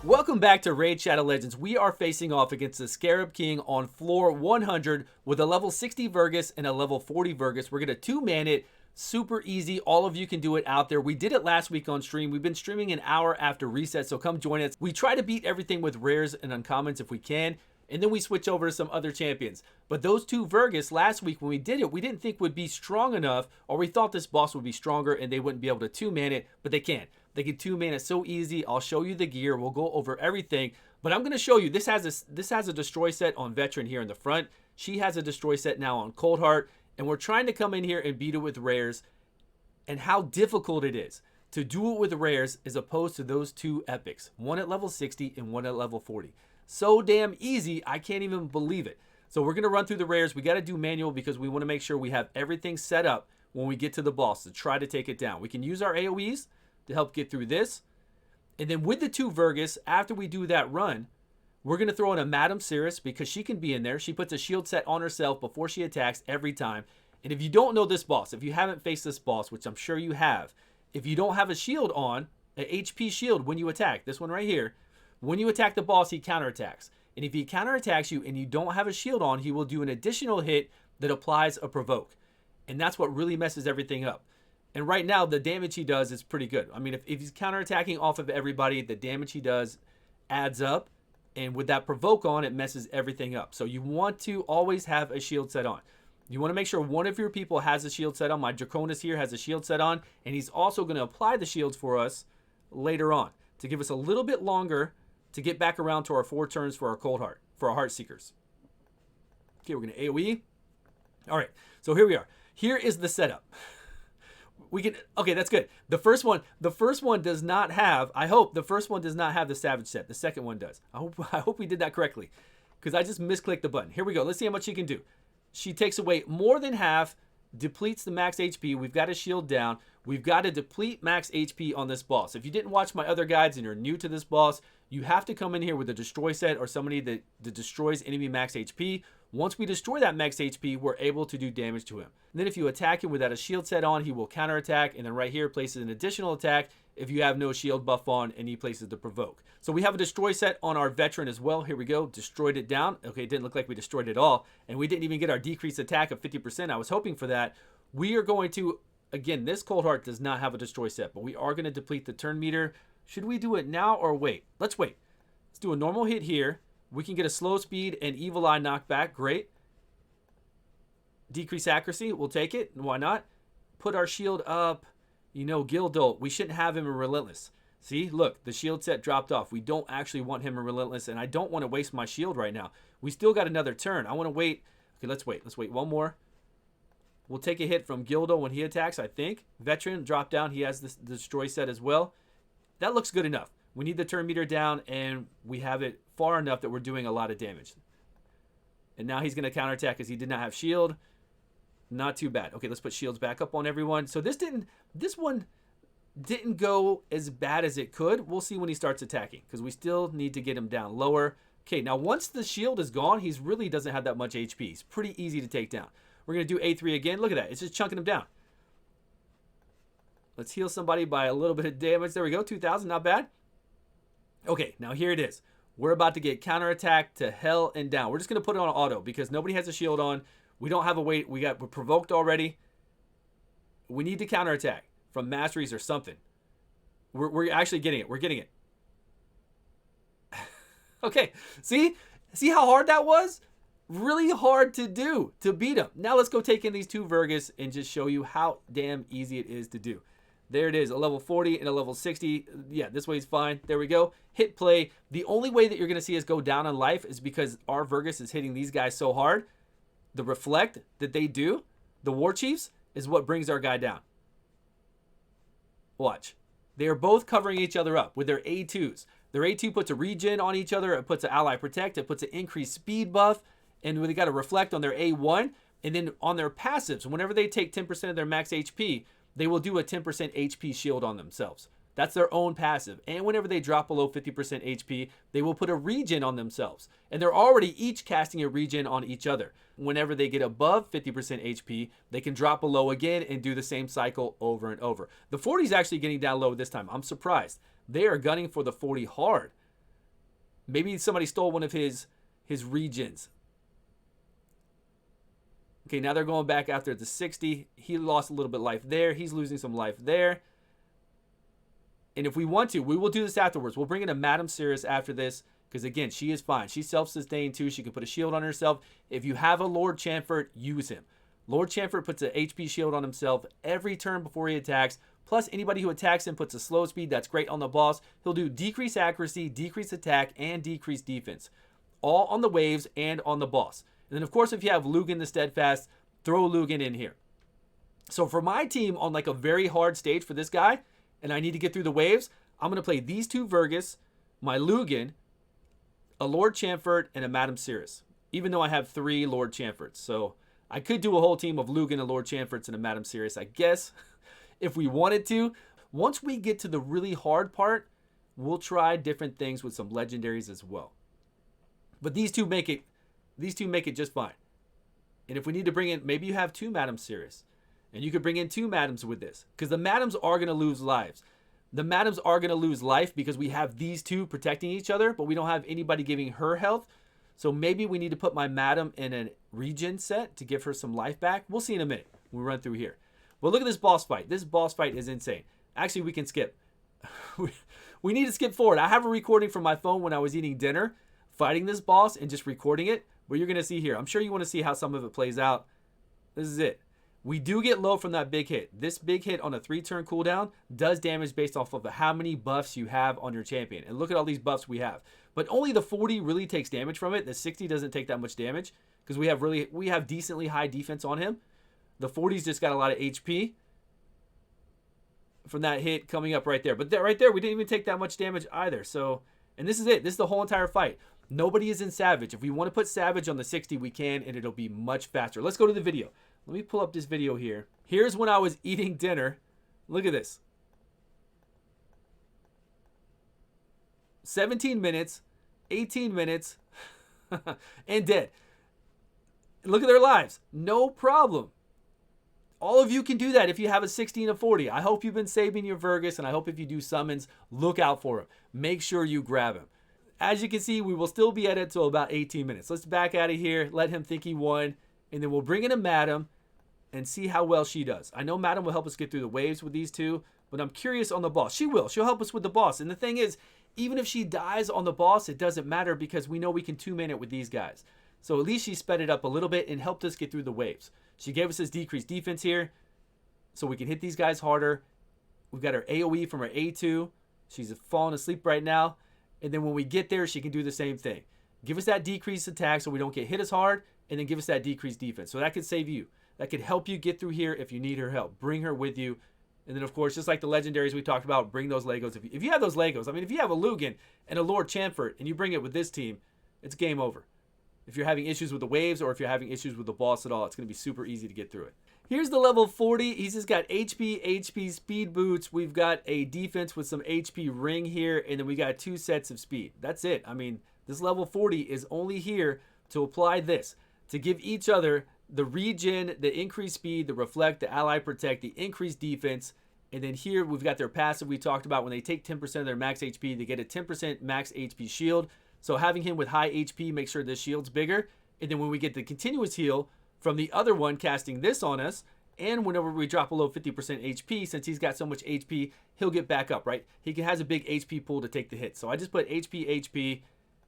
Welcome back to Raid Shadow Legends. We are facing off against the Scarab King on floor 100 with a level 60 Vergis and a level 40 Vergis. We're going to two-man it. Super easy. All of you can do it out there. We did it last week on stream. We've been streaming an hour after reset, so come join us. We try to beat everything with rares and uncommons if we can, and then we switch over to some other champions. But those two Vergis last week when we did it, we didn't think would be strong enough, or we thought this boss would be stronger and they wouldn't be able to two-man it, but they can. They can two-man it so easy. I'll show you the gear. We'll go over everything, but I'm going to show you this has a destroy set on Veteran here in the front. She has a destroy set now on Cold Heart, and we're trying to come in here and beat it with rares, and how difficult it is to do it with rares as opposed to those two epics, one at level 60 and one at level 40. So damn easy, I can't even believe it. So we're going to run through the rares. We got to do manual because we want to make sure we have everything set up when we get to the boss to try to take it down. We can use our AoEs to help get through this. And then with the two Vergis, after we do that run, we're going to throw in a Madam Cirrus because she can be in there. She puts a shield set on herself before she attacks every time. And if you don't know this boss, if you haven't faced this boss, which I'm sure you have, if you don't have a shield on, an HP shield when you attack, this one right here, when you attack the boss, he counterattacks. And if he counterattacks you and you don't have a shield on, he will do an additional hit that applies a provoke. And that's what really messes everything up. And right now, the damage he does is pretty good. I mean, if he's counterattacking off of everybody, the damage he does adds up. And with that provoke on, it messes everything up. So you want to always have a shield set on. You want to make sure one of your people has a shield set on. My Draconis here has a shield set on. And he's also going to apply the shields for us later on to give us a little bit longer to get back around to our 4 turns for our Cold Heart, for our Heart Seekers. Okay, we're going to AoE. All right, so here we are. Here is the setup. We can, okay, that's good. The first one does not have, I hope the first one does not have the Savage set. The second one does. I hope we did that correctly because I just misclicked the button. Here we go. Let's see how much she can do. She takes away more than half, depletes the max HP. We've got a shield down. We've got to deplete max HP on this boss. If you didn't watch my other guides and you're new to this boss, you have to come in here with a destroy set or somebody that destroys enemy max HP. Once we destroy that max HP, we're able to do damage to him. And then if you attack him without a shield set on, he will counterattack. And then right here places an additional attack if you have no shield buff on, and he places the provoke. So we have a destroy set on our Veteran as well. Here we go. Destroyed it down. Okay, it didn't look like we destroyed it all. And we didn't even get our decreased attack of 50%. I was hoping for that. We are going to, again, this Cold Heart does not have a destroy set, but we are going to deplete the turn meter. Should we do it now or wait? Let's wait. Let's do a normal hit here. We can get a slow speed and evil eye knockback. Great. Decrease accuracy. We'll take it. Why not? Put our shield up. You know, Gildolt. We shouldn't have him in Relentless. See, look, the shield set dropped off. We don't actually want him in Relentless, and I don't want to waste my shield right now. We still got another turn. I want to wait. Okay, let's wait. Let's wait one more. We'll take a hit from Gildo when he attacks, I think. Veteran, drop down. He has the destroy set as well. That looks good enough. We need the turn meter down, and we have it far enough that we're doing a lot of damage. And now he's going to counterattack because he did not have shield. Not too bad. Okay, let's put shields back up on everyone. So this one didn't go as bad as it could. We'll see when he starts attacking because we still need to get him down lower. Okay, now once the shield is gone, he really doesn't have that much HP. He's pretty easy to take down. We're going to do A3 again. Look at that. It's just chunking him down. Let's heal somebody by a little bit of damage. There we go. 2,000. Not bad. Okay, now here it is. We're about to get counterattacked to hell and down. We're just going to put it on auto because nobody has a shield on. We don't have a weight. We're provoked already. We need to counterattack from masteries or something. We're actually getting it. We're getting it. Okay, see how hard that was? Really hard to do, to beat him. Now let's go take in these two Vergis and just show you how damn easy it is to do. There it is, a level 40 and a level 60. Yeah, this way's fine. There we go. Hit play. The only way that you're going to see us go down in life is because our Vergis is hitting these guys so hard. The reflect that they do, the War Chiefs, is what brings our guy down. Watch. They are both covering each other up with their A2s. Their A2 puts a regen on each other. It puts an ally protect. It puts an increased speed buff. And they got a reflect on their A1. And then on their passives, whenever they take 10% of their max HP, they will do a 10% HP shield on themselves. That's their own passive. And whenever they drop below 50% HP, they will put a regen on themselves. And they're already each casting a regen on each other. Whenever they get above 50% HP, they can drop below again and do the same cycle over and over. The 40 is actually getting down low this time. I'm surprised. They are gunning for the 40 hard. Maybe somebody stole one of his regions. Okay, now they're going back after the 60. He lost a little bit of life there. He's losing some life there. And if we want to, we will do this afterwards. We'll bring in a Madam Cirrus after this because, again, she is fine. She's self-sustained too. She can put a shield on herself. If you have a Lord Chamfort, use him. Lord Chamfort puts an HP shield on himself every turn before he attacks. Plus, anybody who attacks him puts a slow speed. That's great on the boss. He'll do decrease accuracy, decrease attack, and decrease defense. All on the waves and on the boss. And then, of course, if you have Lugan the Steadfast, throw Lugan in here. So for my team on like a very hard stage for this guy, and I need to get through the waves, I'm going to play these two Vergis, my Lugan, a Lord Chamfort, and a Madam Cirrus. Even though I have 3 Lord Chamforts. So I could do a whole team of Lugan, a Lord Chamforts, and a Madam Cirrus, I guess, if we wanted to. Once we get to the really hard part, we'll try different things with some legendaries as well. But these two make it just fine. And if we need to bring in, maybe you have 2 Madam Cirrus. And you could bring in 2 Madams with this. Because the Madams are going to lose lives. The Madams are going to lose life because we have these 2 protecting each other. But we don't have anybody giving her health. So maybe we need to put my Madam in a regen set to give her some life back. We'll see in a minute when we run through here. But look at this boss fight. This boss fight is insane. Actually, we can skip. We need to skip forward. I have a recording from my phone when I was eating dinner, fighting this boss and just recording it. But you're going to see here. I'm sure you want to see how some of it plays out. This is it. We do get low from that big hit. This big hit on a 3-turn cooldown does damage based off of how many buffs you have on your champion. And look at all these buffs we have. But only the 40 really takes damage from it. The 60 doesn't take that much damage because we have decently high defense on him. The 40's just got a lot of HP from that hit coming up right there. But right there, we didn't even take that much damage either. So, and this is it. This is the whole entire fight. Nobody is in Savage. If we want to put Savage on the 60, we can, and it'll be much faster. Let's go to the video. Let me pull up this video here. Here's when I was eating dinner. Look at this. 17 minutes, 18 minutes, and dead. Look at their lives. No problem. All of you can do that if you have a 16 of 40. I hope you've been saving your Vergis, and I hope if you do summons, look out for him. Make sure you grab him. As you can see, we will still be at it until about 18 minutes. Let's back out of here, let him think he won, and then we'll bring in a Madam and see how well she does. I know Madam will help us get through the waves with these 2, but I'm curious on the boss. She will. She'll help us with the boss. And the thing is, even if she dies on the boss, it doesn't matter because we know we can 2-man it with these guys. So at least she sped it up a little bit and helped us get through the waves. She gave us this decreased defense here so we can hit these guys harder. We've got her AoE from her A2. She's falling asleep right now. And then when we get there, she can do the same thing. Give us that decreased attack so we don't get hit as hard, and then give us that decreased defense. So that could save you. That could help you get through here if you need her help. Bring her with you. And then, of course, just like the legendaries we talked about, bring those Legos. If you have those Legos, I mean, if you have a Lugan and a Lord Chamfort and you bring it with this team, it's game over. If you're having issues with the waves or if you're having issues with the boss at all, it's going to be super easy to get through it. Here's the level 40. He's just got HP, speed boots. We've got a defense with some HP ring here, and then we got 2 sets of speed. That's it. I mean, this level 40 is only here to apply this, to give each other the regen, the increased speed, the reflect, the ally protect, the increased defense. And then here we've got their passive we talked about. When they take 10% of their max HP, they get a 10% max HP shield. So having him with high HP makes sure this shield's bigger. And then when we get the continuous heal from the other one casting this on us, and whenever we drop below 50% HP, since he's got so much HP, he'll get back up, right? He has a big HP pool to take the hit. So I just put HP,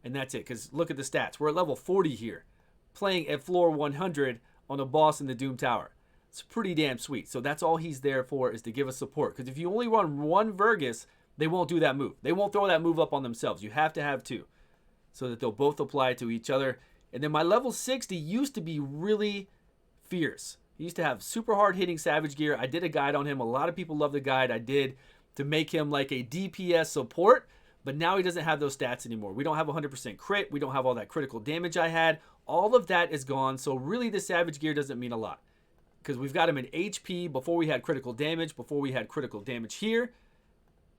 and that's it. Because look at the stats. We're at level 40 here, playing at floor 100 on a boss in the Doom Tower. It's pretty damn sweet. So that's all he's there for, is to give us support. Because if you only run one Vergis, they won't do that move. They won't throw that move up on themselves. You have to have 2 so that they'll both apply to each other. And then my level 60 used to be really fierce. He used to have super hard hitting Savage gear. I did a guide on him. A lot of people love the guide I did to make him like a DPS support. But now he doesn't have those stats anymore. We don't have 100% crit. We don't have all that critical damage I had. All of that is gone. So really the Savage gear doesn't mean a lot. Because we've got him in HP before we had critical damage. Before we had critical damage here.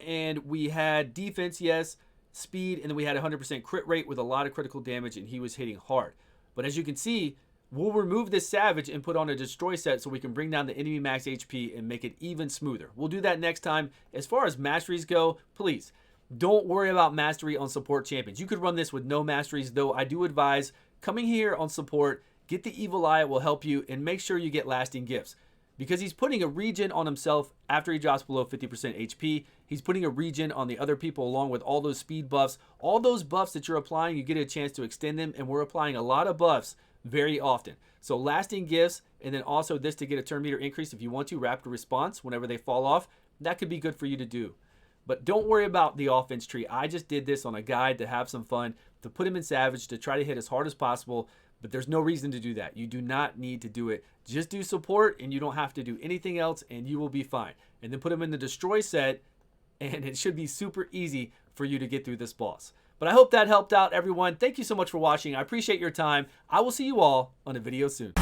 And we had defense, yes. Speed, and then we had 100% crit rate with a lot of critical damage, and he was hitting hard. But as you can see, we'll remove this Savage and put on a Destroy set so we can bring down the enemy max HP and make it even smoother. We'll do that next time. As far as masteries go, please, Don't worry about mastery on support champions. You could run this with no masteries, though I do advise coming here on support, get the evil eye, it will help you, and make sure you get lasting gifts. Because he's putting a regen on himself after he drops below 50% HP. He's putting a regen on the other people along with all those speed buffs. All those buffs that you're applying, you get a chance to extend them, and we're applying a lot of buffs very often. So lasting gifts, and then also this to get a turn meter increase if you want to, rapid response whenever they fall off. That could be good for you to do. But don't worry about the offense tree. I just did this on a guide to have some fun, to put him in Savage, to try to hit as hard as possible. But there's no reason to do that. You do not need to do it. Just do support, and you don't have to do anything else, and you will be fine. And then put him in the Destroy set, and it should be super easy for you to get through this boss. But I hope that helped out, everyone. Thank you so much for watching. I appreciate your time. I will see you all on a video soon.